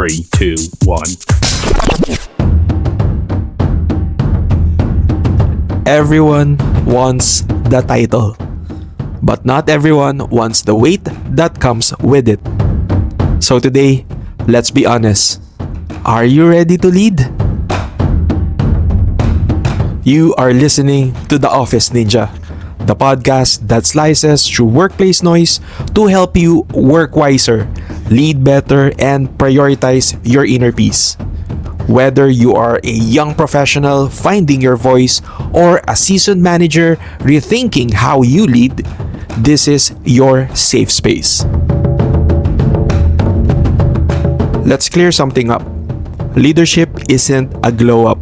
3, 2, 1. Everyone wants the title, but not everyone wants the weight that comes with it. So today, let's be honest. Are you ready to lead? You are listening to The Office Ninja, the podcast that slices through workplace noise to help you work wiser, lead better, and prioritize your inner peace. Whether you are a young professional finding your voice or a seasoned manager rethinking how you lead, this is your safe space. Let's clear something up. Leadership isn't a glow up.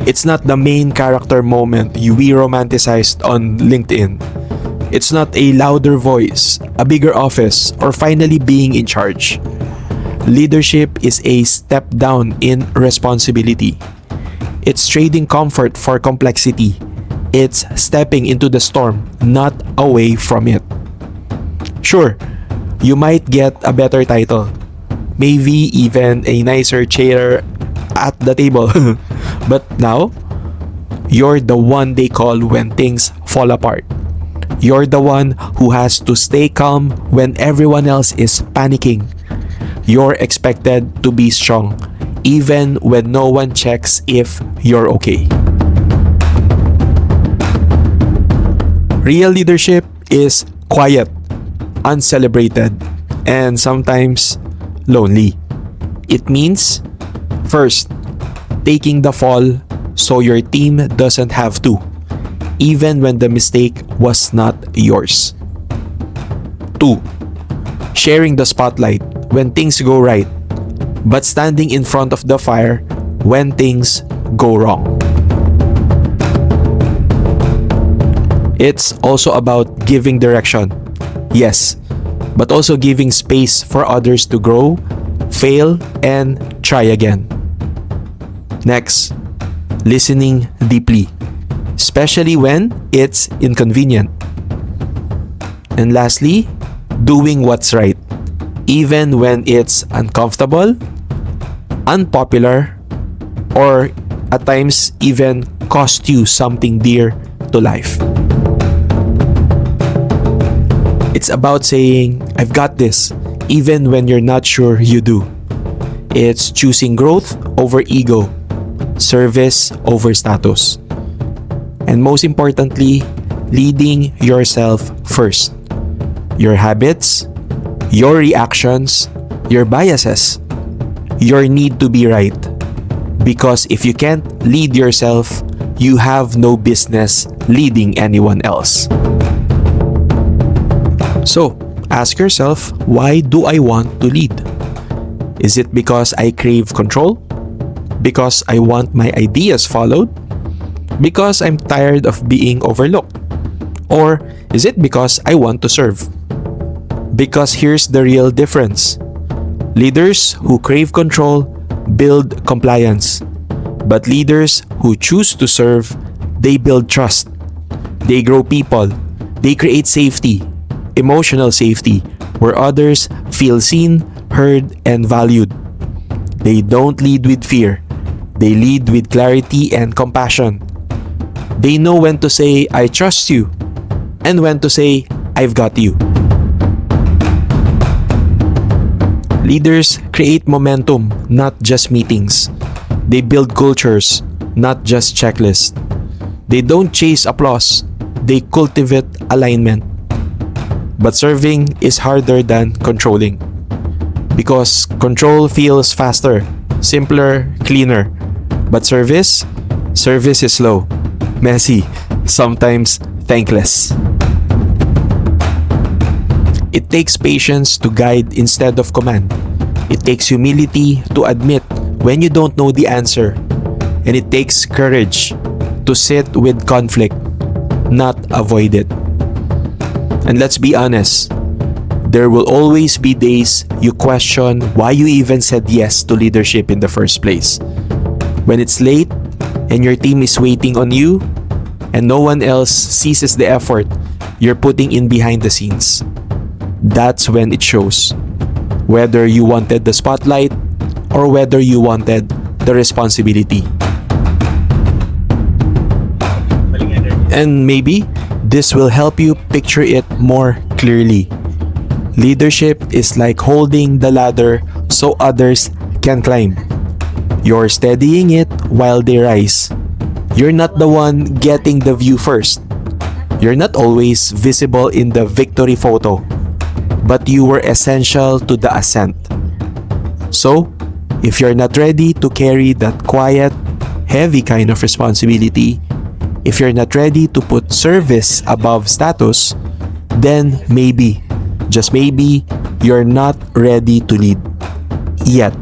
It's not the main character moment we romanticized on LinkedIn. It's not a louder voice, a bigger office, or finally being in charge. Leadership is a step down in responsibility. It's trading comfort for complexity. It's stepping into the storm, not away from it. Sure, you might get a better title. Maybe even a nicer chair at the table. But now, you're the one they call when things fall apart. You're the one who has to stay calm when everyone else is panicking. You're expected to be strong, even when no one checks if you're okay. Real leadership is quiet, uncelebrated, and sometimes lonely. It means, first, taking the fall so your team doesn't have to, even when the mistake was not yours. 2. Sharing the spotlight when things go right, but standing in front of the fire when things go wrong. It's also about giving direction, yes, but also giving space for others to grow, fail, and try again. Next, listening deeply, especially when it's inconvenient. And lastly, doing what's right, even when it's uncomfortable, unpopular, or at times even cost you something dear to life. It's about saying, I've got this, even when you're not sure you do. It's choosing growth over ego, service over status, and most importantly, leading yourself first. Your habits, your reactions, your biases, your need to be right. Because if you can't lead yourself, you have no business leading anyone else. So, ask yourself, why do I want to lead? Is it because I crave control? Because I want my ideas followed? Because I'm tired of being overlooked? Or is it because I want to serve? Because here's the real difference. Leaders who crave control build compliance. But leaders who choose to serve, they build trust. They grow people. They create safety. Emotional safety, where others feel seen, heard, and valued. They don't lead with fear. They lead with clarity and compassion. They know when to say, I trust you, and when to say, I've got you. Leaders create momentum, not just meetings. They build cultures, not just checklists. They don't chase applause. They cultivate alignment. But serving is harder than controlling. Because control feels faster, simpler, cleaner. But service is slow, messy, sometimes thankless. It takes patience to guide instead of command. It takes humility to admit when you don't know the answer. And it takes courage to sit with conflict, not avoid it. And let's be honest, there will always be days you question why you even said yes to leadership in the first place. When it's late and your team is waiting on you and no one else sees the effort you're putting in behind the scenes, that's when it shows. whether you wanted the spotlight or whether you wanted the responsibility. And maybe this will help you picture it more clearly. Leadership is like holding the ladder so others can climb. You're steadying it while they rise. You're not the one getting the view first. You're not always visible in the victory photo, but you were essential to the ascent. So, if you're not ready to carry that quiet, heavy kind of responsibility, if you're not ready to put service above status, then maybe, just maybe, you're not ready to lead yet.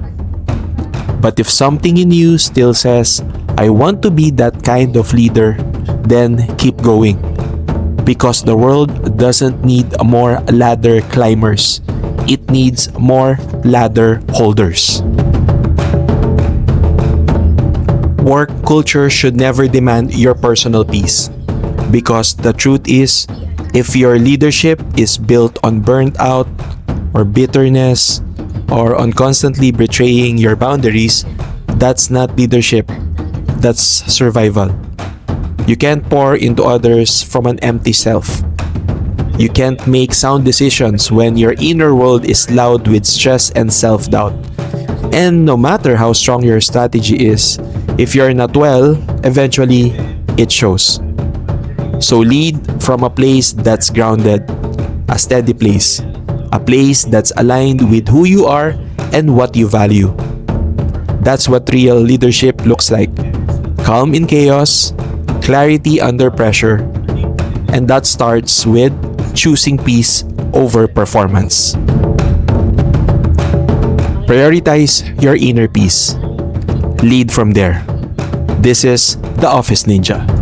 But if something in you still says, I want to be that kind of leader, then keep going. Because the world doesn't need more ladder climbers. It needs more ladder holders. Work culture should never demand your personal peace. Because the truth is, if your leadership is built on burnt out or bitterness or on constantly betraying your boundaries, that's not leadership. That's survival. You can't pour into others from an empty self. You can't make sound decisions when your inner world is loud with stress and self-doubt. And no matter how strong your strategy is, if you're not well, eventually it shows. So lead from a place that's grounded, a steady place, a place that's aligned with who you are and what you value. That's what real leadership looks like. Calm in chaos, clarity under pressure, and that starts with choosing peace over performance. Prioritize your inner peace. Lead from there. This is the Office Ninja.